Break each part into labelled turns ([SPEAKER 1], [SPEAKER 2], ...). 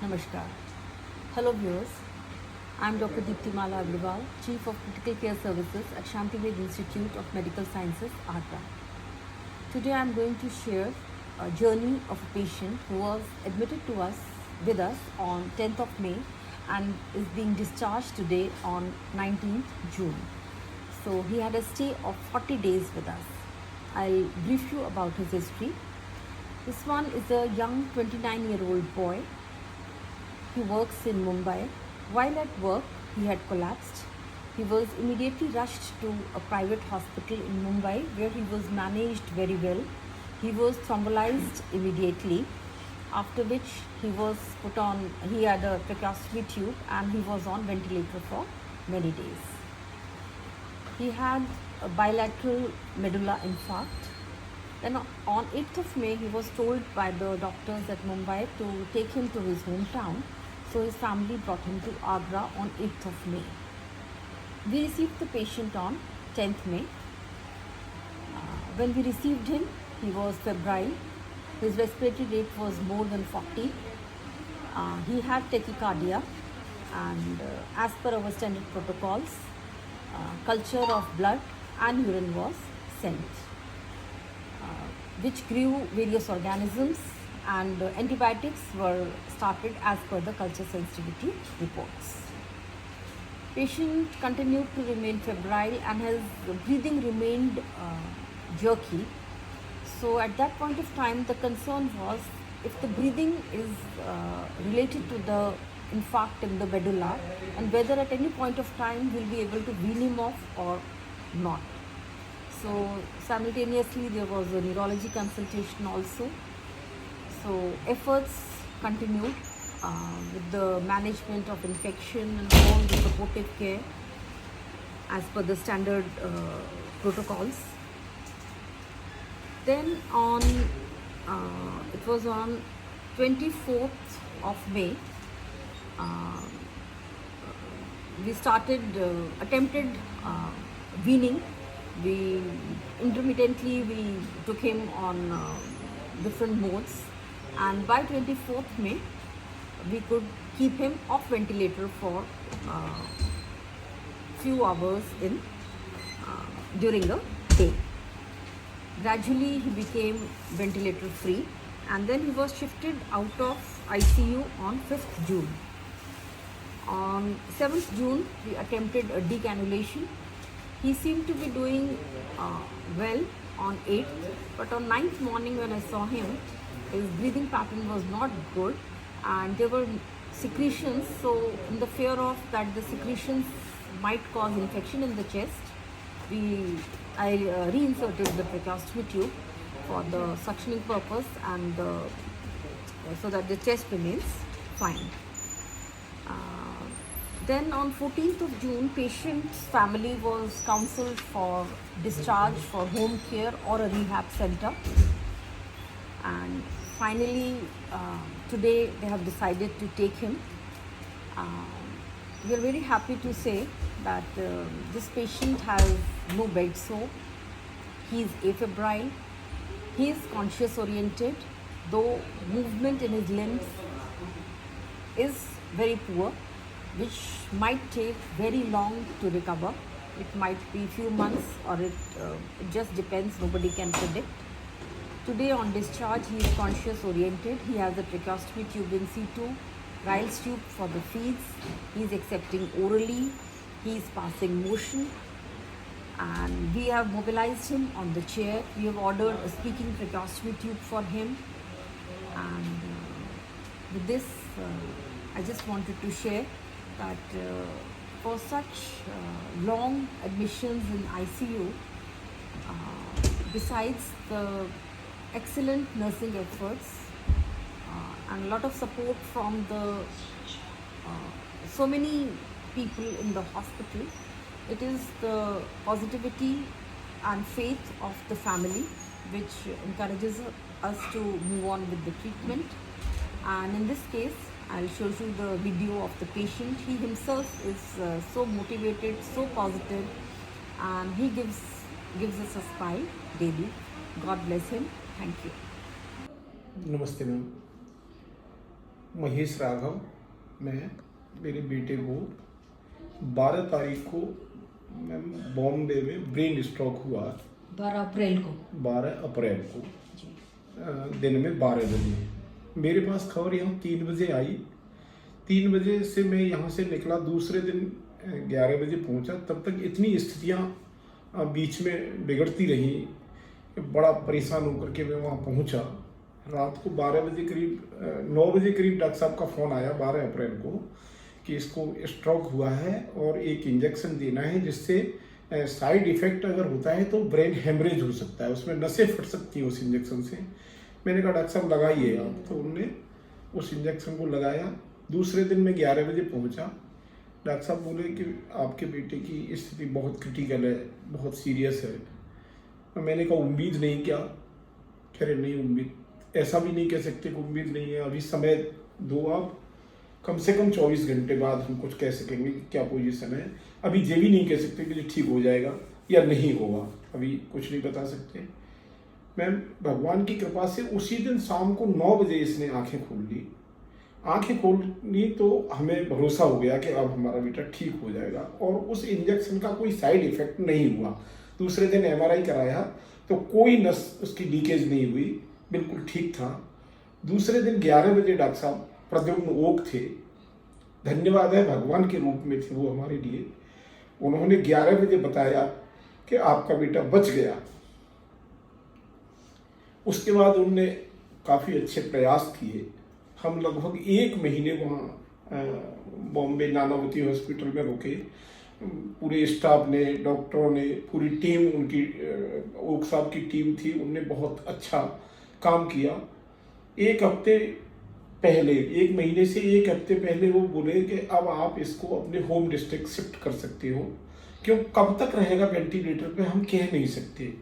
[SPEAKER 1] Namaskar. Hello viewers. I am Dr. Deeptimala Agrawal, Chief of Critical Care Services at Shantived Institute of Medical Sciences, Agra. Today I am going to share a journey of a patient who was admitted to us with us on 10th of May and is being discharged today on 19th June. So he had a stay of 40 days with us. I'll brief you about his history. This one is a young 29-year-old boy. He works in Mumbai. While at work, he had collapsed. He was immediately rushed to a private hospital in Mumbai where he was managed very well. He was thrombolized immediately, after which he had a tracheostomy tube and he was on ventilator for many days. He had a bilateral medulla infarct. Then on 8th of May, he was told by the doctors at Mumbai to take him to his hometown. So his family brought him to Agra on 8th of May. We received the patient on 10th May. When we received him, he was febrile. His respiratory rate was more than 40. He had tachycardia, and as per our standard protocols, culture of blood and urine was sent, which grew various organisms, and antibiotics were started as per the culture sensitivity reports. Patient continued to remain febrile and his breathing remained jerky. So at that point of time, the concern was if the breathing is related to the infarct in the medulla, and whether at any point of time we'll be able to wean him off or not. So simultaneously there was a neurology consultation also. So efforts continued with the management of infection and all the supportive care as per the standard protocols. Then it was on 24th of May, we attempted weaning. We took him on different modes, and by 24th May we could keep him off ventilator for few hours during the day. Gradually he became ventilator free, and then he was shifted out of ICU on 5th June. On 7th June we attempted a decannulation. He seemed to be doing well on 8th, but on 9th morning when I saw him, his breathing pattern was not good and there were secretions. So in the fear of that the secretions might cause infection in the chest, I reinserted the tracheostomy tube for the suctioning purpose and so that the chest remains fine. Then on 14th of June, patient's family was counselled for discharge for home care or a rehab center. And finally, today they have decided to take him. We are very happy to say that this patient has no bed sore. He is afebrile. He is conscious oriented, though movement in his limbs is very poor, which might take very long to recover. It might be few months, or it just depends. Nobody can predict. Today on discharge, he is conscious oriented. He has a tracheostomy tube in situ, Ryle's tube for the feeds. He is accepting orally. He is passing motion, and we have mobilized him on the chair. We have ordered a speaking tracheostomy tube for him, and with this, I just wanted to share that for such long admissions in ICU, besides the excellent nursing efforts and a lot of support from so many people in the hospital, it is the positivity and faith of the family which encourages us to move on with the treatment. And in this case, I'll show you the video of the patient. He himself is so motivated, so positive, and he gives us a smile daily. God bless him. Thank you.
[SPEAKER 2] नमस्ते ma'am. Mahesh Raghav. मैं मेरे बेटे को 12 तारीख को ma'am Bombay में brain stroke हुआ।
[SPEAKER 1] 12 अप्रैल को जी।
[SPEAKER 2] दिन में 12 बजे मेरे पास खबर यहाँ 3 बजे आई। 3 बजे से मैं यहाँ से निकला, दूसरे दिन 11 बजे पहुँचा। तब तक इतनी स्थितियाँ बीच में बिगड़ती रही, बड़ा परेशान होकर के मैं वहाँ पहुँचा। रात को 12 बजे करीब 9 बजे करीब डॉक्टर साहब का फ़ोन आया 12 अप्रैल को कि इसको स्ट्रोक हुआ है और एक इंजेक्शन देना है, जिससे साइड इफ़ेक्ट अगर होता है तो ब्रेन हेमरेज हो सकता है, उसमें नसें फट सकती हैं उस इंजेक्शन से। मैंने कहा डॉक्टर साहब लगाइए आप, तो उन्होंने उस इंजेक्शन को लगाया। दूसरे दिन मैं 11 बजे पहुंचा। डॉक्टर साहब बोले कि आपके बेटे की स्थिति बहुत क्रिटिकल है, बहुत सीरियस है। तो मैंने कहा उम्मीद नहीं क्या? कह रहे नहीं, उम्मीद ऐसा भी नहीं कह सकते कि उम्मीद नहीं है, अभी समय दो आप, कम से कम 24 घंटे बाद हम कुछ कह सकेंगे कि क्या पोजीशन है। अभी ये भी नहीं कह सकते कि ठीक हो जाएगा या नहीं होगा, अभी कुछ नहीं बता सकते। मैम भगवान की कृपा से उसी दिन शाम को 9 बजे इसने आंखें खोल ली। आंखें खोली तो हमें भरोसा हो गया कि अब हमारा बेटा ठीक हो जाएगा, और उस इंजेक्शन का कोई साइड इफेक्ट नहीं हुआ। दूसरे दिन MRI कराया तो कोई नस उसकी लीकेज नहीं हुई, बिल्कुल ठीक था। दूसरे दिन 11 बजे डॉक्टर साहब प्रद्युम्न ओक थे, धन्यवाद है, भगवान के रूप में थे वो हमारे लिए। उन्होंने 11 बजे बताया कि आपका बेटा बच गया। उसके बाद उनने काफ़ी अच्छे प्रयास किए। हम लगभग 1 महीने वहाँ बॉम्बे नानावती हॉस्पिटल में रुके। पूरे स्टाफ ने, डॉक्टरों ने, पूरी टीम, उनकी ओक साहब की टीम थी, उनने बहुत अच्छा काम किया। 1 हफ्ते पहले, 1 महीने से 1 हफ्ते पहले वो बोले कि अब आप इसको अपने होम डिस्ट्रिक्ट शिफ्ट कर सकते हो। क्यों, कब तक रहेगा वेंटिलेटर पे हम कह नहीं सकते,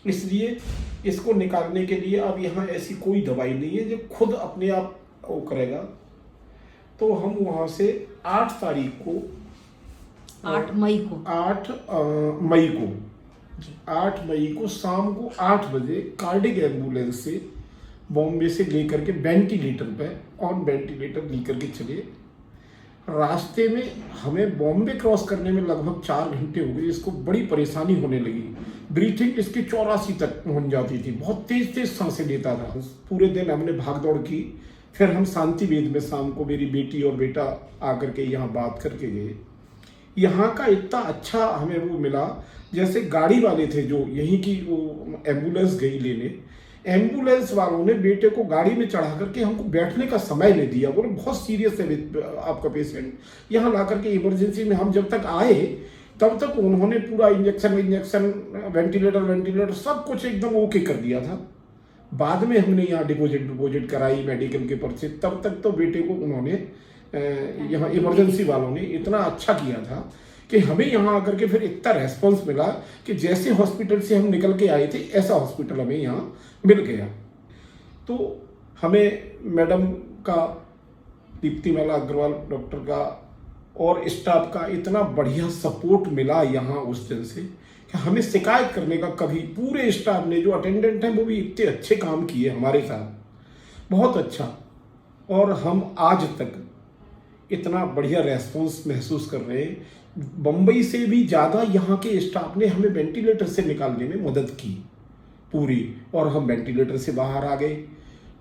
[SPEAKER 2] इसलिए इसको निकालने के लिए अब यहाँ ऐसी कोई दवाई नहीं है जो खुद अपने आप वो करेगा। तो हम वहाँ से 8 तारीख को
[SPEAKER 1] 8 मई को
[SPEAKER 2] 8 मई को 8 मई को शाम को 8 बजे कार्डिक एम्बुलेंस से बॉम्बे से लेकर के वेंटिलेटर पे ऑन वेंटिलेटर लेकर के चले। रास्ते में हमें बॉम्बे क्रॉस करने में लगभग 4 घंटे हो गए। इसको बड़ी परेशानी होने लगी, ब्रीथिंग इसकी 84 तक पहुंच जाती थी, बहुत तेज तेज सांसें लेता था। पूरे दिन हमने भाग दौड़ की। फिर हम शांति वेद में शाम को मेरी बेटी और बेटा आकर के यहाँ बात करके गए। यहाँ का इतना अच्छा हमें वो मिला, जैसे गाड़ी वाले थे जो यहीं की वो एम्बुलेंस गई लेने, एम्बुलेंस वालों ने बेटे को गाड़ी में चढ़ा करके हमको बैठने का समय नहीं दिया। बोले बहुत सीरियस है आपका पेशेंट, यहाँ ला करके इमरजेंसी में हम जब तक आए तब तक उन्होंने पूरा इंजेक्शन वेंटिलेटर सब कुछ एकदम ओके कर दिया था। बाद में हमने यहाँ डिपोजिट कराई मेडिकल के पर्चे, तब तक तो बेटे को उन्होंने यहाँ इमरजेंसी वालों ने इतना अच्छा किया था कि हमें यहाँ आकर के फिर इतना रेस्पॉन्स मिला कि जैसे हॉस्पिटल से हम निकल के आए थे ऐसा हॉस्पिटल हमें यहाँ मिल गया। तो हमें मैडम का, दीप्तिमाला अग्रवाल डॉक्टर का और स्टाफ का इतना बढ़िया सपोर्ट मिला यहाँ उस दिन से कि हमें शिकायत करने का कभी, पूरे स्टाफ ने जो अटेंडेंट हैं वो भी इतने अच्छे काम किए हमारे साथ, बहुत अच्छा। और हम आज तक इतना बढ़िया रेस्पॉन्स महसूस कर रहे हैं। बम्बई से भी ज़्यादा यहाँ के स्टाफ ने हमें वेंटिलेटर से निकालने में मदद की पूरी, और हम वेंटिलेटर से बाहर आ गए।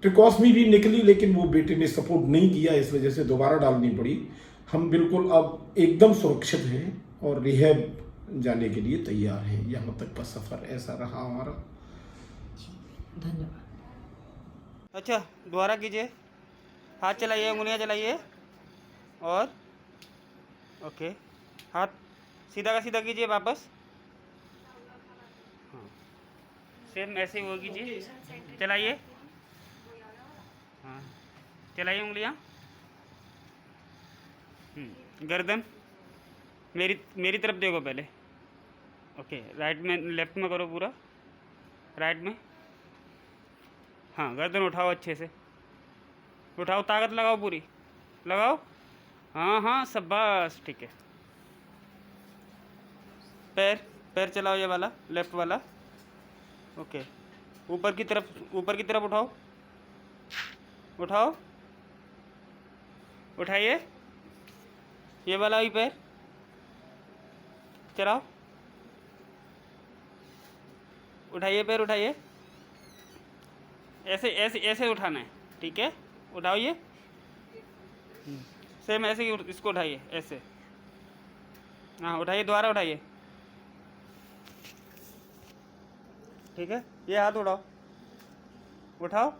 [SPEAKER 2] ट्रिकोस्मी भी निकली, लेकिन वो बेटे ने सपोर्ट नहीं किया, इस वजह से दोबारा डालनी पड़ी। हम बिल्कुल अब एकदम सुरक्षित हैं और रिहैब जाने के लिए तैयार हैं। यहाँ तक का सफ़र ऐसा रहा हमारा।
[SPEAKER 1] धन्यवाद।
[SPEAKER 3] अच्छा, दोबारा कीजिए, हाथ चलाइए, उंगलियां चलाइए, और ओके, हाथ सीधा का सीधा कीजिए वापस। हाँ, सेम ऐसे ही वो कीजिए, चलाइए। हाँ, चलाइए उंगलियां। गर्दन मेरी तरफ देखो पहले। ओके, राइट में, लेफ्ट में करो पूरा, राइट में। हाँ, गर्दन उठाओ, अच्छे से उठाओ, ताकत लगाओ, पूरी लगाओ। हाँ हाँ, शाबाश, ठीक है। पैर चलाओ, ये वाला लेफ्ट वाला। ओके, ऊपर की तरफ उठाओ, उठाइए, ये वाला भी पैर चलाओ, उठाइए पैर, उठाइए, ऐसे ऐसे ऐसे उठाना है, ठीक है। उठाओ ये, सेम ऐसे ही इसको उठाइए ऐसे। हाँ उठाइए, दोबारा उठाइए, ठीक है। ये हाथ उठाओ, उठाओ,